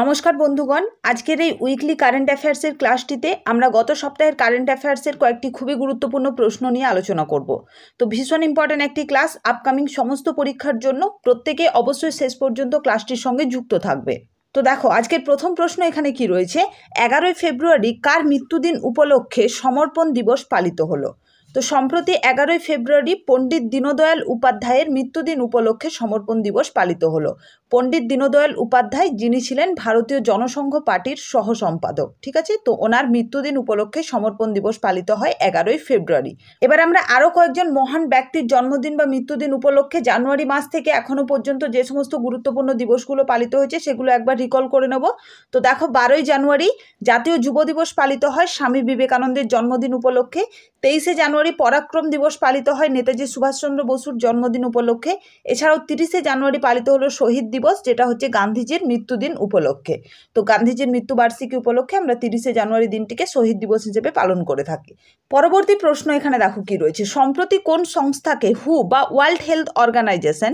নমস্কার বন্ধুগণ, আজকের এই উইকলি কারেন্ট অ্যাফেয়ার্সের ক্লাসটিতে আমরা গত সপ্তাহের কারেন্ট অ্যাফেয়ার্সের কয়েকটি খুবই গুরুত্বপূর্ণ প্রশ্ন নিয়ে আলোচনা করব। তো ভীষণ ইম্পর্ট্যান্ট একটি ক্লাস, আপকামিং সমস্ত পরীক্ষার জন্য প্রত্যেকে অবশ্যই শেষ পর্যন্ত ক্লাসটির সঙ্গে যুক্ত থাকবে। তো দেখো, আজকের প্রথম প্রশ্ন এখানে কি রয়েছে, 11ই ফেব্রুয়ারি কার মৃত্যুদিন উপলক্ষে সমর্পণ দিবস পালিত হলো? তো সম্প্রতি 11ই ফেব্রুয়ারি পণ্ডিত দীনদয়াল উপাধ্যায়ের মৃত্যুদিন উপলক্ষে সমর্পণ দিবস পালিত হলো। পণ্ডিত দীনদয়াল উপাধ্যায়, যিনি ছিলেন ভারতীয় জনসংঘ পার্টির সহ সম্পাদক, ঠিক আছে? তো ওনার মৃত্যুদিন উপলক্ষে সমর্পণ দিবস পালিত হয় 11ই ফেব্রুয়ারি। এবার আমরা আরও কয়েকজন মহান ব্যক্তির জন্মদিন বা মৃত্যুদিন উপলক্ষে জানুয়ারি মাস থেকে এখনো পর্যন্ত যে সমস্ত গুরুত্বপূর্ণ দিবসগুলো পালিত হয়েছে সেগুলো একবার রিকল করে নেব। তো দেখো, 12ই জানুয়ারি জাতীয় যুব দিবস পালিত হয় স্বামী বিবেকানন্দের জন্মদিন উপলক্ষে। 23শে জানুয়ারি পরাক্রম দিবস পালিত হয় নেতাজি সুভাষচন্দ্র বসুর জন্মদিন উপলক্ষে। এছাড়াও 30শে জানুয়ারি পালিত হলো শহীদ দিবস, যেটা হচ্ছে গান্ধীজির মৃত্যুদিন উপলক্ষে। তো গান্ধীজির মৃত্যুবার্ষিকী উপলক্ষে আমরা 30শে জানুয়ারি দিনটিকে শহীদ দিবস হিসেবে পালন করে থাকি। পরবর্তী প্রশ্ন এখানে দেখো কি রয়েছে, সম্প্রতি কোন সংস্থাকে হু বা world health organisation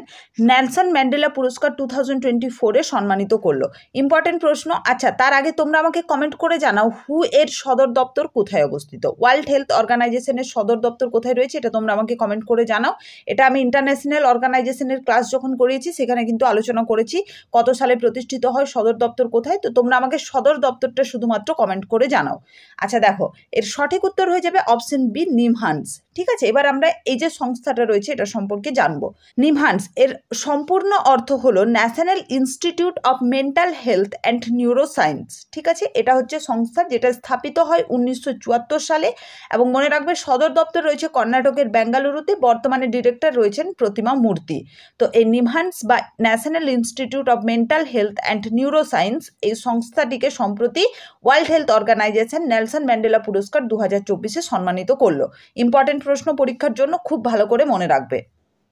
Nelson Mandela পুরস্কার 2024-এ সম্মানিত করলো? ইম্পর্টেন্ট প্রশ্ন। আচ্ছা, তার আগে তোমরা আমাকে কমেন্ট করে জানাও হু এর সদর দপ্তর কোথায় অবস্থিত? ওয়ার্ল্ড হেলথ অর্গানাইজেশনের সদর দপ্তর কোথায় রয়েছে এটা তোমরা আমাকে কমেন্ট করে জানাও। এটা আমি ইন্টারন্যাশনাল অর্গানাইজেশনের ক্লাস যখন করিয়েছি সেখানে কিন্তু আলোচনা করেছি কত সালে প্রতিষ্ঠিত হয়, সদর দপ্তর কোথায়। তো তোমরা আমাকে সদর দপ্তরটা শুধুমাত্র কমেন্ট করে জানাও। আচ্ছা দেখো, এর সঠিক উত্তর হয়ে যাবে অপশন বি, নিমহান্স। ঠিক আছে, এবার আমরা এই যে সংস্থাটা রয়েছে এটা সম্পর্কে জানবো। নিমহান্স এর সম্পূর্ণ অর্থ হলো national institute of mental health and neuroscience. ঠিক আছে, এটা হচ্ছে সংস্থা যেটা স্থাপিত হয় 1974 সালে এবং মনে রাখবে সদর দপ্তর রয়েছে কর্ণাটকের বেঙ্গালুরুতে। বর্তমানে ডিরেক্টর রয়েছেন প্রতিমা মূর্তি। তো এই নিমহান্স বা national institute of mental health and neuroscience এই সংস্থাটিকে সম্প্রতি world health organisation Nelson Mandela পুরস্কার 2024-এ সম্মানিত করলো। ইম্পর্টেন্ট প্রশ্ন পরীক্ষার জন্য, খুব ভালো করে মনে রাখবে।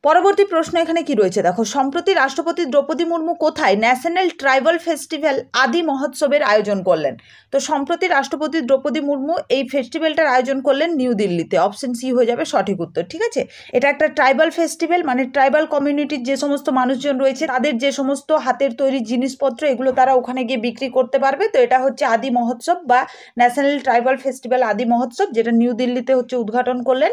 পরবর্তী প্রশ্ন এখানে কি রয়েছে দেখো, সম্প্রতি রাষ্ট্রপতি দ্রৌপদী মুর্মু কোথায় ন্যাশনাল ট্রাইবাল ফেস্টিভ্যাল আদি মহোৎসবের আয়োজন করলেন? তো সম্প্রতি রাষ্ট্রপতি দ্রৌপদী মুর্মু এই ফেস্টিভ্যালটার আয়োজন করলেন নিউ দিল্লিতে। অপশন সি হয়ে যাবে সঠিক উত্তর। ঠিক আছে, এটা একটা ট্রাইবাল ফেস্টিভ্যাল, মানে ট্রাইবাল কমিউনিটির যে সমস্ত মানুষজন রয়েছে তাদের যে সমস্ত হাতের তৈরি জিনিসপত্র এগুলো তারা ওখানে গিয়ে বিক্রি করতে পারবে। তো এটা হচ্ছে আদি মহোৎসব বা ন্যাশনাল ট্রাইবাল ফেস্টিভ্যাল আদি মহোৎসব, যেটা নিউ দিল্লিতে হচ্ছে উদ্ঘাটন করলেন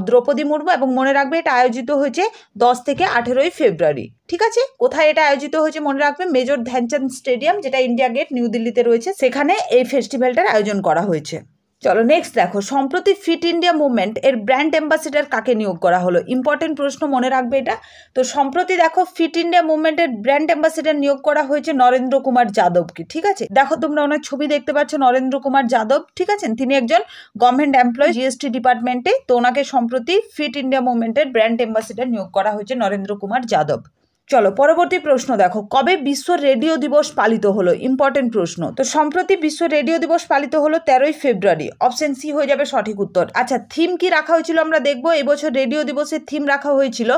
দ্রৌপদী মুর্মু। এবং মনে রাখবে এটা আয়োজিত হয়েছে 10 থেকে 18ই ফেব্রুয়ারি। ঠিক আছে, কোথায় এটা আয়োজিত হয়েছে মনে রাখবে, মেজর ধ্যানচাঁদ স্টেডিয়াম, যেটা ইন্ডিয়া গেট নিউ দিল্লিতে রয়েছে, সেখানে এই ফেস্টিভ্যালটার আয়োজন করা হয়েছে। চলো নেক্সট দেখো, সম্প্রতি ফিট ইন্ডিয়া মুভমেন্ট এর ব্র্যান্ড অ্যাম্বাসেডর কাকে নিয়োগ করা হলো? ইম্পর্টেন্ট প্রশ্ন, মনে রাখবে এটা। তো সম্প্রতি দেখো ফিট ইন্ডিয়া মুভমেন্টের ব্র্যান্ড অ্যাম্বাসেডর নিয়োগ করা হয়েছে নরেন্দ্র কুমার যাদবকে। ঠিক আছে, দেখো তোমরা ওনার ছবি দেখতে পাচ্ছ, নরেন্দ্র কুমার যাদব। ঠিক আছে, তিনি একজন গভর্নমেন্ট এমপ্লয়ি জিএসটি ডিপার্টমেন্টে। তো ওনাকে সম্প্রতি ফিট ইন্ডিয়া মুভমেন্টের ব্র্যান্ড অ্যাম্বাসেডর নিয়োগ করা হয়েছে নরেন্দ্র কুমার যাদব। চলো পরবর্তী প্রশ্ন দেখো, কবে বিশ্ব রেডিও দিবস পালিত হলো? ইম্পর্টেন্ট প্রশ্ন। তো সম্প্রতি বিশ্ব রেডিও দিবস পালিত হলো 13ই ফেব্রুয়ারি। অপশন সি হয়ে যাবে সঠিক উত্তর। আচ্ছা, থিম কি রাখা হয়েছিল আমরা দেখবো। এবছর রেডিও দিবসের থিম রাখা হয়েছিল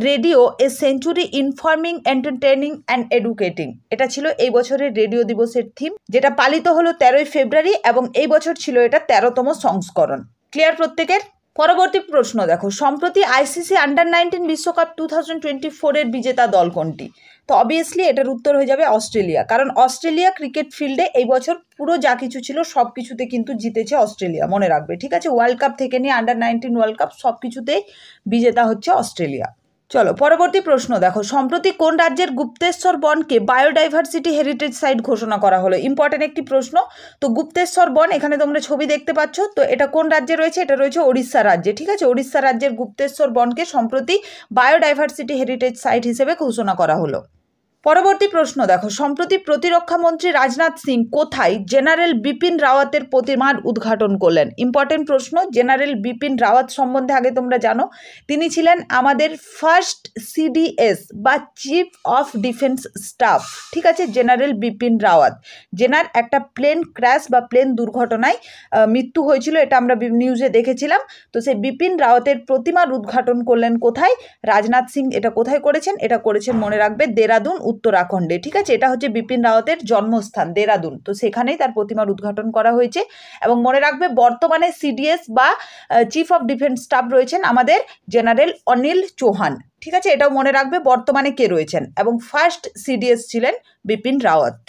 radio a century informing, entertaining and educating. এটা ছিল এই বছরের রেডিও দিবসের থিম, যেটা পালিত হলো 13ই ফেব্রুয়ারি এবং এই বছর ছিল এটা 13তম সংস্করণ। ক্লিয়ার প্রত্যেকের? পরবর্তী প্রশ্ন দেখো, সম্প্রতি আইসিসি আন্ডার-19 বিশ্বকাপ 2024-এর বিজেতা দল কোনটি? তো অবভিয়াসলি এটার উত্তর হয়ে যাবে অস্ট্রেলিয়া, কারণ অস্ট্রেলিয়া ক্রিকেট ফিল্ডে এই বছর পুরো যা কিছু ছিল সব কিছুতে কিন্তু জিতেছে অস্ট্রেলিয়া, মনে রাখবে। ঠিক আছে, ওয়ার্ল্ড কাপ থেকে নিয়ে আন্ডার-19 ওয়ার্ল্ড কাপ সব কিছুতেই বিজেতা হচ্ছে অস্ট্রেলিয়া। চলো পরবর্তী প্রশ্ন দেখো, সম্প্রতি কোন রাজ্যের গুপ্তেশ্বর বনকে বায়োডাইভার্সিটি হেরিটেজ সাইট ঘোষণা করা হলো? ইম্পর্টেন্ট একটি প্রশ্ন। তো গুপ্তেশ্বর বন, এখানে তোমরা ছবি দেখতে পাচ্ছ, তো এটা কোন রাজ্যে রয়েছে? এটা রয়েছে ওড়িশা রাজ্যে। ঠিক আছে, ওড়িশা রাজ্যের গুপ্তেশ্বর বনকে সম্প্রতি বায়োডাইভার্সিটি হেরিটেজ সাইট হিসেবে ঘোষণা করা হলো। পরবর্তী প্রশ্ন দেখো, সম্প্রতি প্রতিরক্ষা মন্ত্রী রাজনাথ সিং কোথায় জেনারেল বিপিন রাওয়াতের প্রতিমার উদ্ঘাটন করলেন? ইম্পর্টেন্ট প্রশ্ন। জেনারেল বিপিন রাওয়াত সম্বন্ধে আগে তোমরা জানো, তিনি ছিলেন আমাদের ফার্স্ট সিডিএস বা চিফ অফ ডিফেন্স স্টাফ। ঠিক আছে, জেনারেল বিপিন রাওয়াত, জেনার একটা প্লেন ক্র্যাশ বা প্লেন দুর্ঘটনায় মৃত্যু হয়েছিল, এটা আমরা নিউজে দেখেছিলাম। তো সেই বিপিন রাওয়াতের প্রতিমার উদ্ঘাটন করলেন কোথায়? রাজনাথ সিং এটা কোথায় করেছেন? এটা করেছেন মনে রাখবে দেরাদুন, উত্তরাখণ্ডে। ঠিক আছে, এটা হচ্ছে বিপিন রাওয়াতের জন্মস্থান দেরাদুন। তো সেখানেই তার প্রতিমার উদ্ঘাটন করা হয়েছে। এবং মনে রাখবে বর্তমানে সিডিএস বা চিফ অফ ডিফেন্স স্টাফ রয়েছেন আমাদের জেনারেল অনিল চৌহান। ঠিক আছে, এটাও মনে রাখবে বর্তমানে কে রয়েছেন, এবং ফার্স্ট সিডিএস ছিলেন বিপিন রাওয়াত।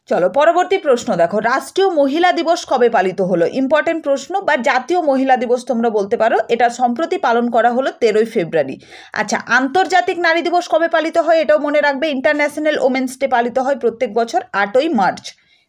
চলো পরবর্তী প্রশ্ন দেখো, রাষ্ট্রীয় মহিলা দিবস কবে পালিত হলো? ইম্পর্টেন্ট প্রশ্ন, বা জাতীয় মহিলা দিবস তোমরা বলতে পারো। এটা সম্প্রতি পালন করা হলো 13ই ফেব্রুয়ারি। আচ্ছা, আন্তর্জাতিক নারী দিবস কবে পালিত হয়? এটাও মনে রাখবে, ইন্টারন্যাশনাল ওমেন্স ডে পালিত হয় প্রত্যেক বছর 8ই মার্চ।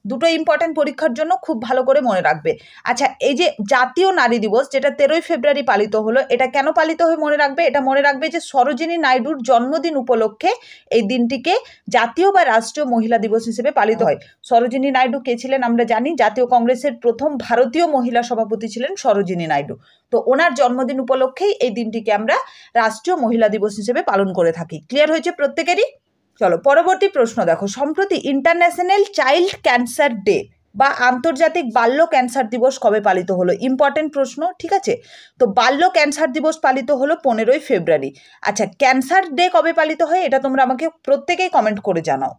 দুটো ইম্পর্টেন্ট পরীক্ষার জন্য খুব ভালো করে মনে রাখবে। আচ্ছা, এই যে জাতীয় নারী দিবস যেটা 13ই ফেব্রুয়ারি পালিত হলো, এটা কেন পালিত হয় মনে রাখবে? এটা মনে রাখবে যে সরোজিনী নাইডুর জন্মদিন উপলক্ষে এই দিনটিকে জাতীয় বা রাষ্ট্রীয় মহিলা দিবস হিসেবে পালিত হয়। সরোজিনী নাইডু কে ছিলেন আমরা জানি, জাতীয় কংগ্রেসের প্রথম ভারতীয় মহিলা সভাপতি ছিলেন সরোজিনী নাইডু। তো ওনার জন্মদিন উপলক্ষেই এই দিনটিকে আমরা রাষ্ট্রীয় মহিলা দিবস হিসেবে পালন করে থাকি। ক্লিয়ার হয়েছে প্রত্যেকেরই? চলো পরবর্তী প্রশ্ন দেখো, সম্প্রতি ইন্টারন্যাশনাল চাইল্ড ক্যান্সার ডে বা আন্তর্জাতিক বাল্য ক্যান্সার দিবস কবে পালিত হলো? ইম্পর্টেন্ট প্রশ্ন, ঠিক আছে। তো বাল্য ক্যান্সার দিবস পালিত হলো 15ই ফেব্রুয়ারি। আচ্ছা, ক্যান্সার ডে কবে পালিত হয় এটা তোমরা আমাকে প্রত্যেকেই কমেন্ট করে জানাও।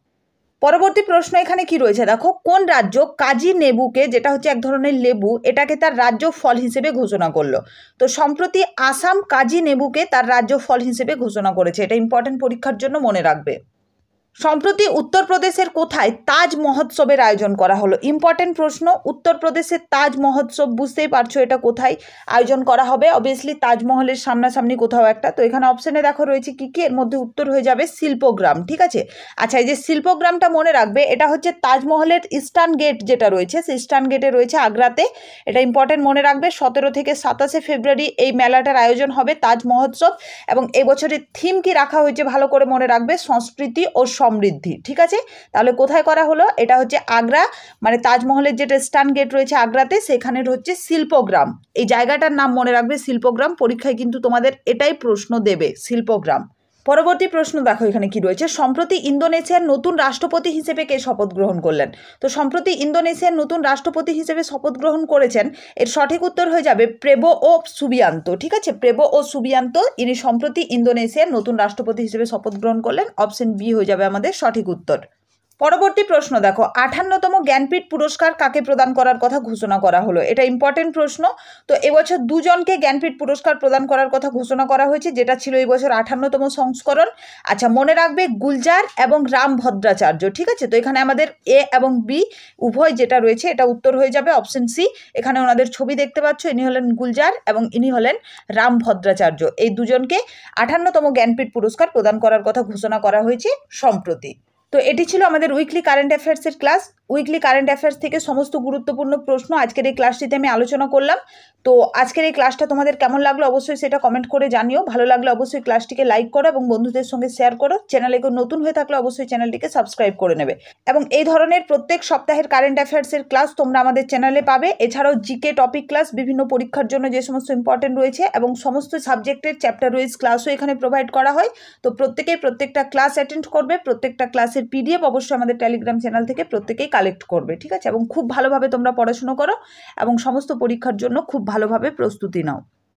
পরবর্তী প্রশ্ন এখানে কি রয়েছে দেখো, কোন রাজ্য কাজি নেবুকে, যেটা হচ্ছে এক ধরনের লেবু, এটাকে তার রাজ্য ফল হিসেবে ঘোষণা করলো? তো সম্প্রতি আসাম কাজি নেবুকে তার রাজ্য ফল হিসেবে ঘোষণা করেছে। এটা ইম্পর্টেন্ট পরীক্ষার জন্য মনে রাখবে। সম্প্রতি উত্তরপ্রদেশের কোথায় তাজ মহোৎসবের আয়োজন করা হলো? ইম্পর্টেন্ট প্রশ্ন। উত্তরপ্রদেশের তাজ মহোৎসব বুঝতেই পারছো এটা কোথায় আয়োজন করা হবে। অবভিয়াসলি তাজমহলের সামনাসামনি কোথাও একটা। তো এখানে অপশনে দেখো রয়েছে কি কি, এর মধ্যে উত্তর হয়ে যাবে শিল্পগ্রাম, ঠিক আছে। আচ্ছা, এই যে শিল্পগ্রামটা মনে রাখবে, এটা হচ্ছে তাজমহলের ইস্টার্ন গেট যেটা রয়েছে, সেই ইস্টার্ন গেটে রয়েছে আগ্রাতে। এটা ইম্পর্টেন্ট মনে রাখবে। 17 থেকে 27 ফেব্রুয়ারি এই মেলাটার আয়োজন হবে, তাজ মহোৎসব। এবং এবছরের থিম কি রাখা হয়েছে ভালো করে মনে রাখবে, সংস্কৃতি ও সমৃদ্ধি, ঠিক আছে। তাহলে কোথায় করা হলো? এটা হচ্ছে আগ্রা, মানে তাজমহলের যেটা ইস্টার্ন গেট রয়েছে আগ্রাতে, সেখানে হচ্ছে শিল্পগ্রাম। এই জায়গাটার নাম মনে রাখবে, শিল্পগ্রাম। পরীক্ষায় কিন্তু তোমাদের এটাই প্রশ্ন দেবে, শিল্পগ্রাম। পরবর্তী প্রশ্ন দেখো এখানে কি রয়েছে, সম্প্রতি ইন্দোনেশিয়ার নতুন রাষ্ট্রপতি হিসেবে কে শপথ গ্রহণ করলেন? তো সম্প্রতি ইন্দোনেশিয়ার নতুন রাষ্ট্রপতি হিসেবে শপথ গ্রহণ করেছেন, এর সঠিক উত্তর হয়ে যাবে প্রেবোও সুবিয়ান্তো, ঠিক আছে। প্রেবোও সুবিয়ান্তো ইনি সম্প্রতি ইন্দোনেশিয়ার নতুন রাষ্ট্রপতি হিসেবে শপথ গ্রহণ করলেন। অপশন বি হয়ে যাবে আমাদের সঠিক উত্তর। পরবর্তী প্রশ্ন দেখো, 58তম জ্ঞানপীঠ পুরস্কার কাকে প্রদান করার কথা ঘোষণা করা হলো? এটা ইম্পর্টেন্ট প্রশ্ন। তো এবছর দুজনকে জ্ঞানপীঠ পুরস্কার প্রদান করার কথা ঘোষণা করা হয়েছে, যেটা ছিল এই বছর 58তম সংস্করণ। আচ্ছা, মনে রাখবে গুলজার এবং রাম ভদ্রাচার্য, ঠিক আছে। তো এখানে আমাদের এ এবং বি উভয় যেটা রয়েছে, এটা উত্তর হয়ে যাবে অপশন সি। এখানে ওনাদের ছবি দেখতে পাচ্ছ, ইনি হলেন গুলজার এবং ইনি হলেন রাম ভদ্রাচার্য। এই দুজনকে 58তম জ্ঞানপীঠ পুরস্কার প্রদান করার কথা ঘোষণা করা হয়েছে সম্প্রতি। তো এটি ছিল আমাদের উইকলি কারেন্ট অ্যাফেয়ার্সের ক্লাস। উইকলি কারেন্ট অ্যাফেয়ার্স থেকে সমস্ত গুরুত্বপূর্ণ প্রশ্ন আজকের এই ক্লাসটিতে আমি আলোচনা করলাম। তো আজকের এই ক্লাসটা তোমাদের কেমন লাগলো অবশ্যই সেটা কমেন্ট করে জানিও। ভালো লাগলে অবশ্যই ক্লাসটিকে লাইক করো এবং বন্ধুদের সঙ্গে শেয়ার করো। চ্যানেলে কেউ নতুন হয়ে থাকলে অবশ্যই চ্যানেলটিকে সাবস্ক্রাইব করে নেবে। এবং এই ধরনের প্রত্যেক সপ্তাহের কারেন্ট অ্যাফেয়ার্সের ক্লাস তোমরা আমাদের চ্যানেলে পাবে। এছাড়াও জিকে টপিক ক্লাস, বিভিন্ন পরীক্ষার জন্য যে সমস্ত ইম্পর্টেন্ট রয়েছে এবং সমস্ত সাবজেক্টের চ্যাপ্টার ওয়াইজ ক্লাসও এখানে প্রোভাইড করা হয়। তো প্রত্যেকেই প্রত্যেকটা ক্লাস অ্যাটেন্ড করবে। প্রত্যেকটা ক্লাসের পিডিএফ অবশ্যই আমাদের টেলিগ্রাম চ্যানেল থেকে প্রত্যেকেই কালেক্ট করবে, ঠিক আছে। এবং খুব ভালোভাবে তোমরা পড়াশুনো করো এবং সমস্ত পরীক্ষার জন্য খুব ভালোভাবে প্রস্তুতি নাও।